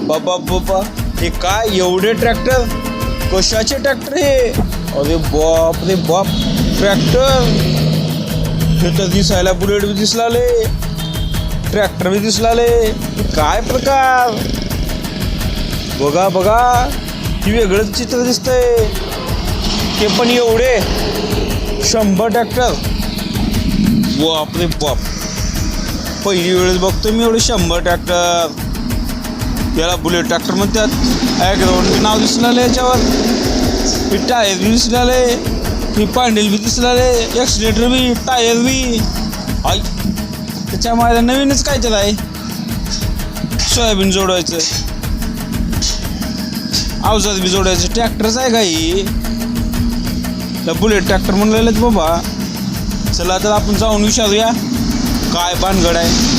बाबा बाबा हे काय एवढे ट्रॅक्टर कशाचे ट्रॅक्टर हे अरे बाप ट्रॅक्टर हे तर दिसायला बुलेट बी दिसलाले ट्रॅक्टर बी दिसलाले काय प्रकार बघा ही वेगळंच चित्र दिसतंय ते पण एवढे 100 ट्रॅक्टर बाप पहिली वेळेस बघतो मी एवढे 100 ट्रॅक्टर याला बुलेट ट्रॅक्टर म्हणतात ॲग्राउंड नाव दिसलेलं याच्यावर ही टायर बी दिसलेले ही पांडेल बी दिसलेले accelerator B tyre B I त्याच्या माझ्या नवीनच काय त्याला आहे सोयाबीन जोडवायचं अवजात बी जोडायचं ट्रॅक्टरच आहे काही बुलेट ट्रॅक्टर म्हणलेलं बाबा चला तर आपण जाऊन विचारूया काय भानगड आहे